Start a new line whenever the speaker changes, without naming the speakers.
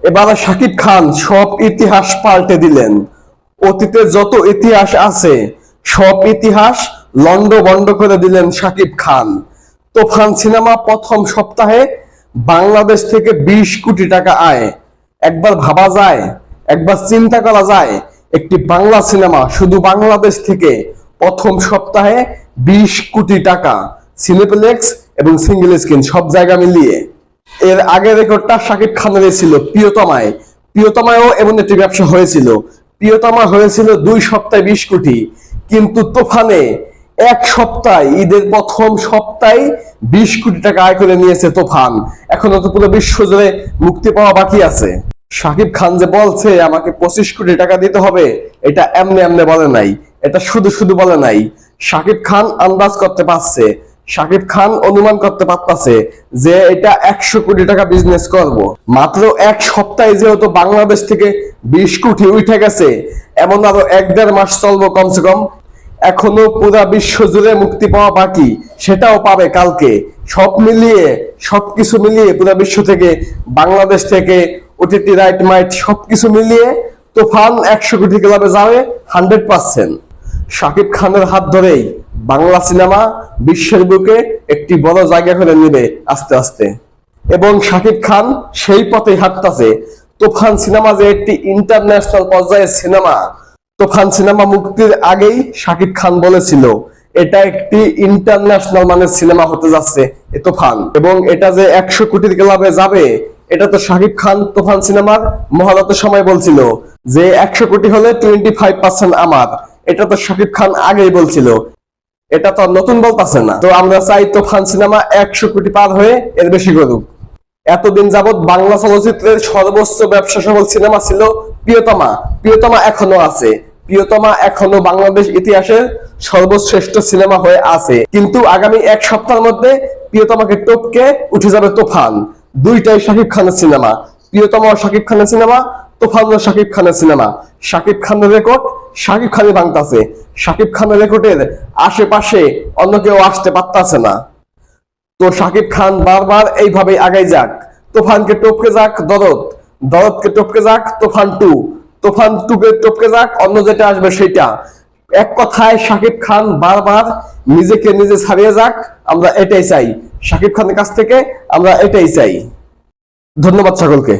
এবার শাকিব খান সব ইতিহাস পাল্টে দিলেন। অতীতে যত ইতিহাস আছে সব ইতিহাস লন্ডভন্ড করে দিলেন শাকিব খান। তুফান সিনেমা প্রথম সপ্তাহে বাংলাদেশ থেকে 20 কোটি টাকা আয়। একবার ভাবা যায়, একবার চিন্তা করা যায়, একটি বাংলা সিনেমা শুধু বাংলাদেশ থেকে প্রথম সপ্তাহে 20 কোটি টাকা, সিনেপ্লেক্স এবং সিঙ্গেল স্ক্রিন সব জায়গা মিলিয়ে। এর আগের রেকর্ডটা শাকিব খানের ছিল প্রিয়তমায়। প্রিয়তমায়ও এমন একটি ব্যবসা হয়েছিল। প্রিয়তমা হয়েছিল 2 সপ্তাহে 20 কোটি, কিন্তু তুফানে এক সপ্তাহে, ঈদের প্রথম সপ্তাহে 20 কোটি টাকা আয় করে নিয়েছে তুফান। এখনো তো পুরো বিশ্ব জুড়ে মুক্তি পাওয়া বাকি আছে। শাকিব খান যে বলছে আমাকে 25 কোটি টাকা দিতে হবে, এটা এমনি এমনি বলে নাই, এটা শুধু শুধু বলে নাই। শাকিব খান আন্দাজ করতে পারছে, শাকিব খান অনুমান করতে পারতেছে যে এটা 100 কোটি টাকা বিজনেস করব। মাত্র এক সপ্তাহে যেহেতু বাংলাদেশ থেকে 20 কোটি উঠে গেছে, এমন আরো 1-1.5 মাস চলবো কমসে কম। এখনো পুরা বিশ্ব জুড়ে মুক্তি পাওয়া বাকি, সেটাও পাবে কালকে। সব মিলিয়ে, সবকিছু মিলিয়ে পুরা বিশ্ব থেকে, বাংলাদেশ থেকে, ওটিটি রাইট মাইট সবকিছু মিলিয়ে তুফান 100 কোটি ক্লাবে যাবে 100%। শাকিব খানের হাত ধরেই বাংলা সিনেমা বিশ্বের বুকে একটি বড় জায়গা করে নেবে আস্তে আস্তে, এবং শাকিব খান সেই পথে হাঁটতেছে। তুফান সিনেমা যে একটি ইন্টারন্যাশনাল পর্যায়ের সিনেমা, তুফান সিনেমা মুক্তির আগেই শাকিব খান বলেছিল এটা একটি ইন্টারন্যাশনাল মানের সিনেমা হতে যাচ্ছে তুফান, এবং এটা যে 100 কোটির ক্লাবে যাবে, এটা তো শাকিব খান তুফান সিনেমার মহরতের সময় বলছিল যে 100 কোটি হলে 25% আমার। এটা তো শাকিব খান আগেই বলছিল, এটা তো নতুন বলতেছে না। তো আমরা চাই তুফান সিনেমা 100 কোটি পার হয়ে এর বেশি করুক। এতদিন যাবৎ বাংলা চলচ্চিত্রের সর্বোচ্চ ব্যবসা সফল সিনেমা ছিল প্রিয়তমা। প্রিয়তমা এখনো আছে, প্রিয়তমা এখনো বাংলাদেশ ইতিহাসের সর্বশ্রেষ্ঠ সিনেমা হয়ে আছে। কিন্তু আগামী এক সপ্তাহের মধ্যে প্রিয়তমাকে টপকে উঠে যাবে তুফান। দুইটাই শাকিব খানের সিনেমা, প্রিয়তমা শাকিব খানের সিনেমা, তুফানও শাকিব খানের সিনেমা। শাকিব খানের রেকর্ড শাকিব খানই ভাঙতাছে। শাকিব খানের রেকর্ডের আশেপাশে অন্য কেউ আসতে পারতাছে না। তো শাকিব খান বারবার এইভাবে আগাই যাক, তুফানকে টপকে যাক দরদ, দরদকে টপকে যাক তুফান 2, তুফান 2 কে টপকে যাক অন্য যেটা আসবে সেটা। এক কথায় শাকিব খান বারবার নিজেকে নিজে ছাড়িয়ে যাক, আমরা এটাই চাই। শাকিব খানের কাছ থেকে আমরা এটাই চাই। ধন্যবাদ সকলকে।